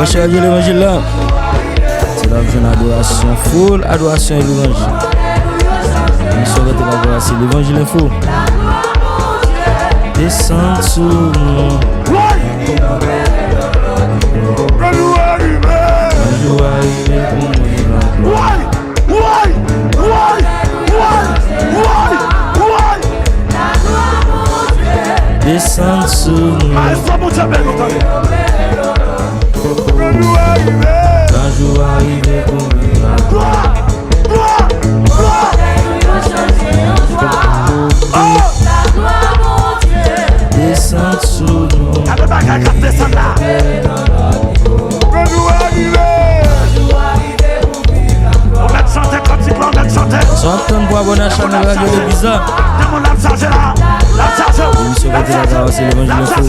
Branché Radio l'Évangile là. C'est là que adoration, full adoration et l'Évangile. Nous sommes la gloire, c'est l'Évangile info. Descends sous nous. Un jour arrivé pour nous. Descends sous nous. Un jour arrivé pour nous. Descends sous nous. S'entendre pour abonner à la chaîne Radio Les Bizarres. L'émission de la grâce, c'est l'Évangile info.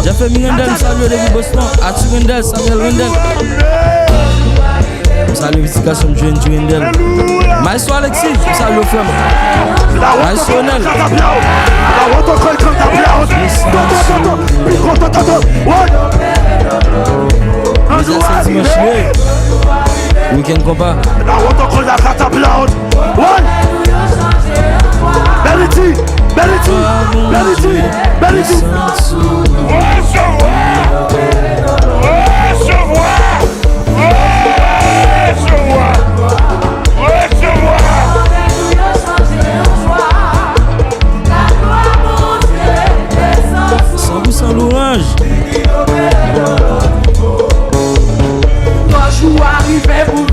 J'ai fait Mirandel, salut les Boston. Atu Rendel, Samuel Rendel. Salut Visitation de Joël Rendel. Maïso Alexis, salut aux femmes. Maïso Onel. Vous êtes ce dimanche. Week-end combat. Sans louange. Quand je arrive pour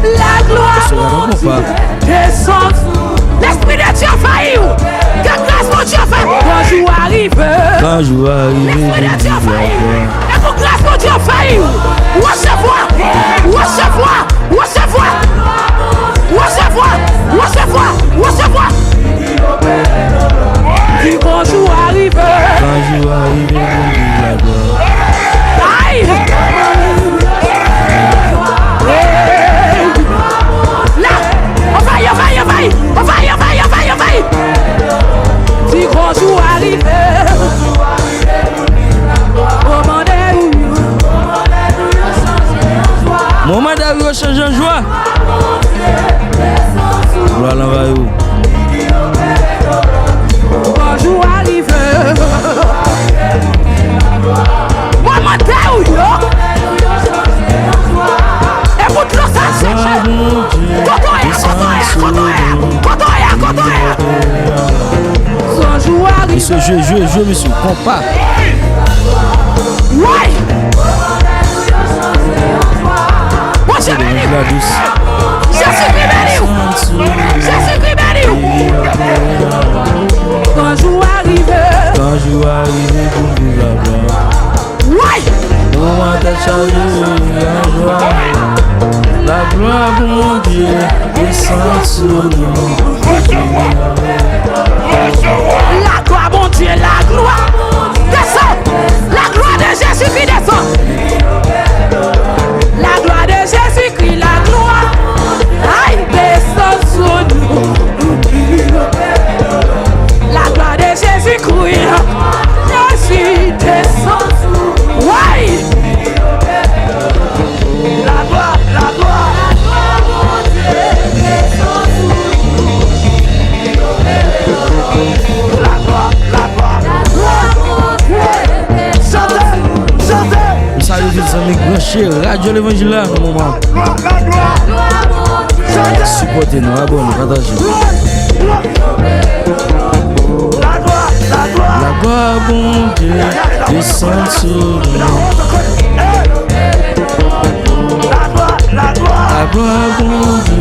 la gloire descend. L'esprit de Dieu a failli. Que grâce mon Dieu fait. Quand je arrive. L'esprit de Dieu a failli. Et pour grâce mon Dieu a failli. Recevoir. Dis bonjour arrive. Quand je arrive, la gloire. Aïe. Là, on va. Dis bonjour arrive. Moment d'arriver change en joie. Gloire l'envahir. Bonjour arrive. Moment d'arriver. Écoute le ça. Monsieur, je monsieur, compas. Ouais. C'est de la douce. Jésus béni. Quand je arrive pour vivre la gloire. Ouais. Moment de charger la joie. La gloire pour mon Dieu descend sur nous. La gloire, mon Dieu, la gloire descend. La gloire de Jésus-Christ descend. La gloire de Jésus-Christ, la gloire, aïe, descend sur nous. La gloire de Jésus-Christ, Jésus descend sur nous. Ouais. La gloire, mon Dieu descend sur nous. La gloire, mon Dieu descend sur nous. Salut les amis branchés, Radio l'Évangile là, au moment. Supportez-nous, abonnez-nous, partagez. La gloire, bon Dieu, descend sur nous. La gloire, bon Dieu,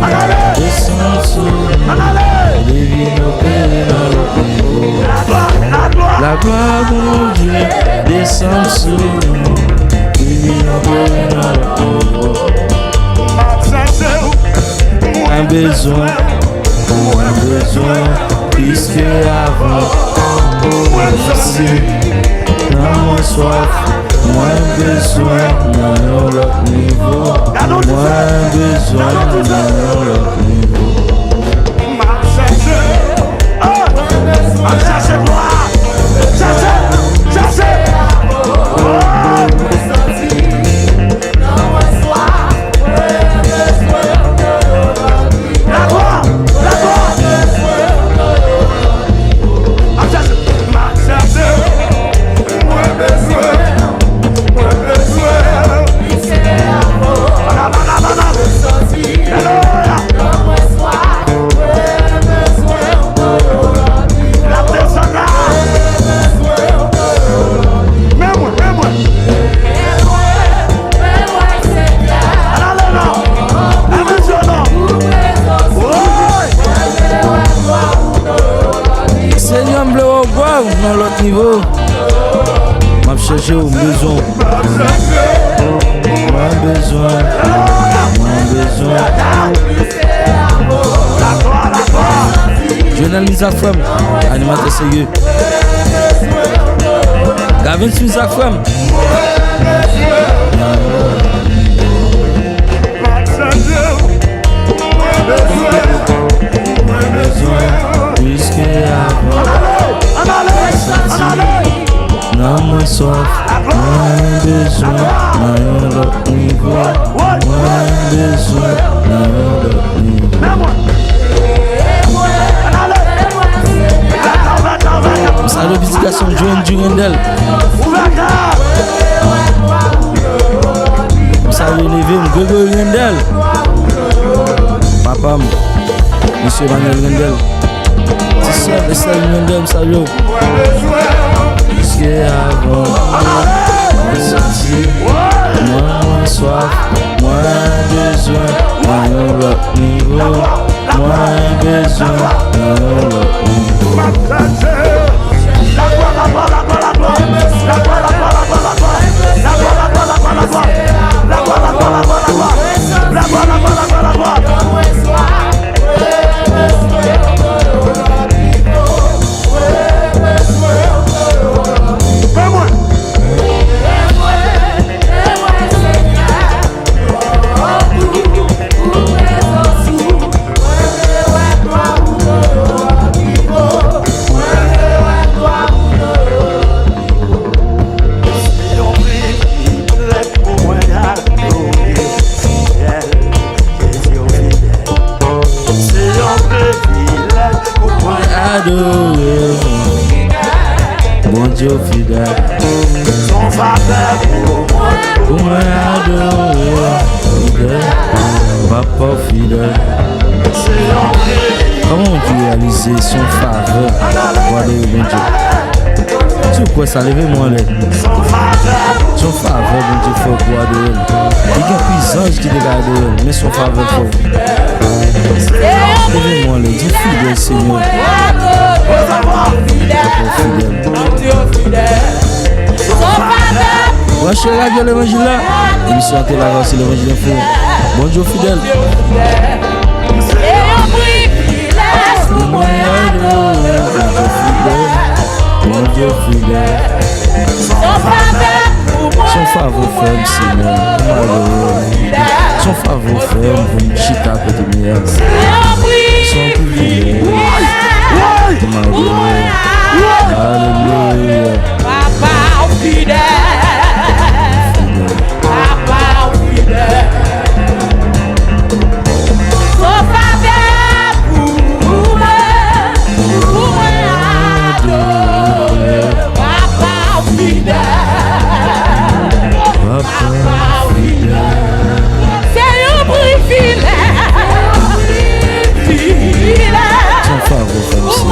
descend sur nous. Lévi nos pères dans le niveau. La gloire, bon Dieu, descend sur nous. Un besoin plus que avant. Merci, dans mon soif, moins besoin dans l'autre niveau. Moins besoin dans l'autre niveau. niveau. M'a cherché au besoin. Moins besoin. Journal Isaac Femme, animateur sérieux. Gavin Isaac Femme. Puisque avant, non moins soif, moins besoin, moins l'autre niveau, moins besoin, moins l'autre niveau. Salut, visitation Joanne Durandel. Salut, Lévin, Grégory Rendel. Papa, Monsieur Manuel Rendel. Tissot, Estelle Rendel, salut. Puisque avant, on sentit moins soif, moins besoin, moins l'autre niveau, moins besoin, moins l'autre niveau. Bon Dieu fidèle, son faveur pour moi adorer, fidèle, papa fidèle. Comment tu réalises son faveur pour adorer bon Dieu? Tu quoi ça levez-moi là? Son faveur bon Dieu faut pour adorer. Il y a puissance qui dégage adorer, mais son faveur faut. Levez-moi là, dis fidèle Seigneur. Branchez la radio l'évangile là. Émission à la c'est l'évangile info. Bon Dieu fidèle. Bon Dieu fidèle. Son faveur ferme Seigneur. Son faveur ferme pour me chita à côté de moi. Son privilège. Alléluia. Papa fidèle. Papa fidèle. Son faveur pour moi adorer. Papa fidèle. Papa fidèle. C'est un privilège. Son faveur comme ça.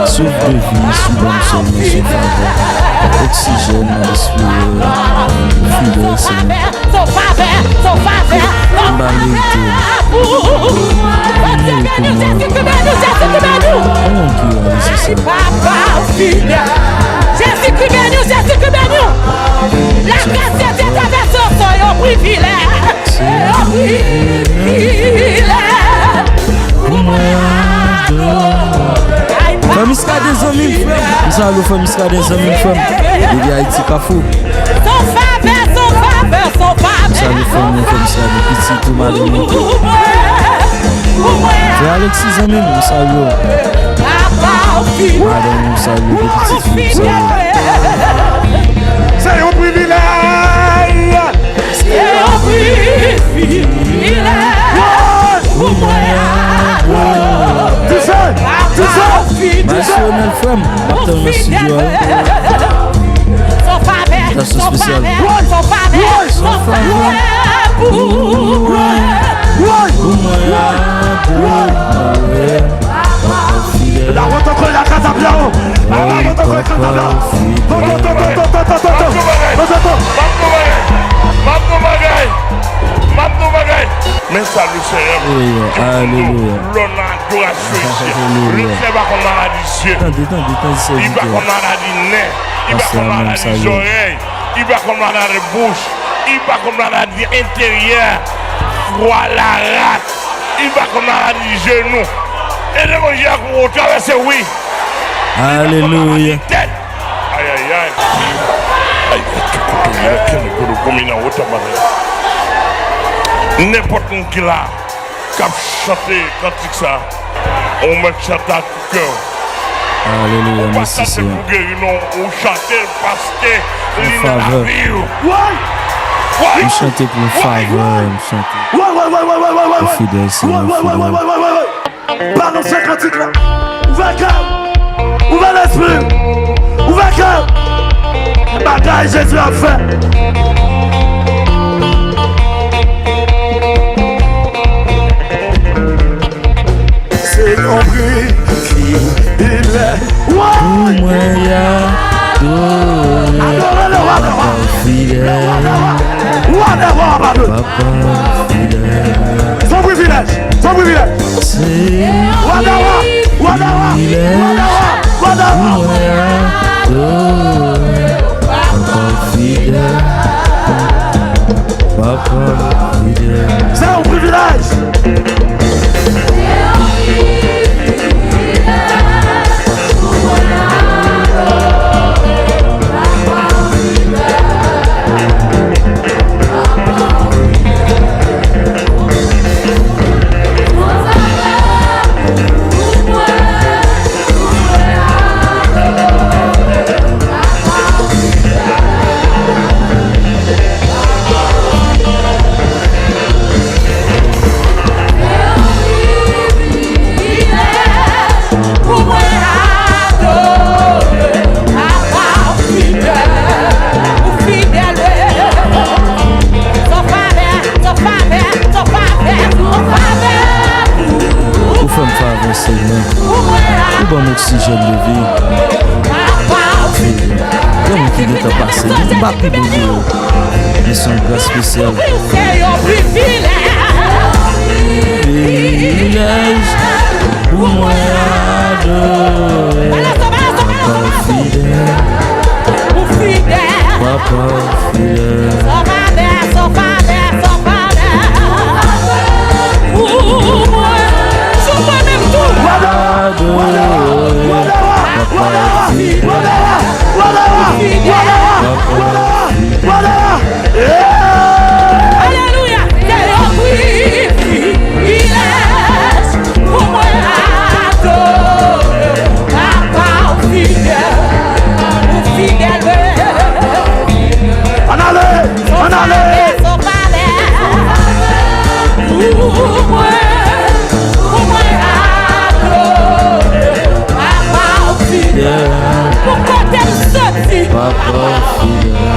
Souffle de vie, sous bonne sommeil, son faveur. Oxygène dans l'esprit, fidèle Seigneur. Son faveur. Comment tu réalises ça? Papa fidèle. Jésus qui bénit. La grâce de Dieu traverse son privilège. Famille Ska des amis, frère. Nous allons faire Ska des amis, frère. Il y a Haïti Kafou. Son faveur. Nous allons faire Ska des petits tout mal. Frère Alexis amis, nous saluons. Madame, nous saluons des petites filles, nous saluons. C'est un privilège. National femme, partenaire dans le studio. Station spéciale. Son faveur. La route entre la casa blanc. La route entre la casa blanc. Attends. Mais ça le Seigneur. Alléluia. L'on a adoration ici. Le Seigneur va qu'on a dit Dieu. Il va qu'on a dit nez. Il va qu'on a dit oreilles. Il va qu'on a dit bouche. Il va qu'on a dit intérieur. Voilà rate. Il va qu'on a dit genou. Et le manger à qu'on traverse, oui. Alléluia. Aïe aïe aïe. N'importe qui là, qui a chanté cantique ça, on met chanter à tout cœur. Alléluia, On va merci chanter Seigneur. pour guérir, non, on chanter parce que l'île faveur. a vie. Nous chantons pour une faveur, nous chantons Ouais. pour fidèle Seigneur, fidèle. Pardon, ce cantique là. Ouvert cœur. Ouvert l'esprit. Ouvert cœur. Bagaille Jésus a fait. C'est compris qui il est. Ouais. Pour moi, Papa fidèle, Papa fidèle, Son privilège. c'est Wadawa. pour moi, Papa fidèle, Papa fidèle. C'est un privilège. Bon oxygène de vie. Comme qui est passé, il ne va plus besoin. Mais son grâce spéciale. Privilège pour moi adorer. Papa fidèle. Papa fidèle. Alléluia, il est pour moi adorer, Papa fidèle. En allez. Pour moi adorer, Papa fidèle. Pour côté le sorti. Papa fidèle.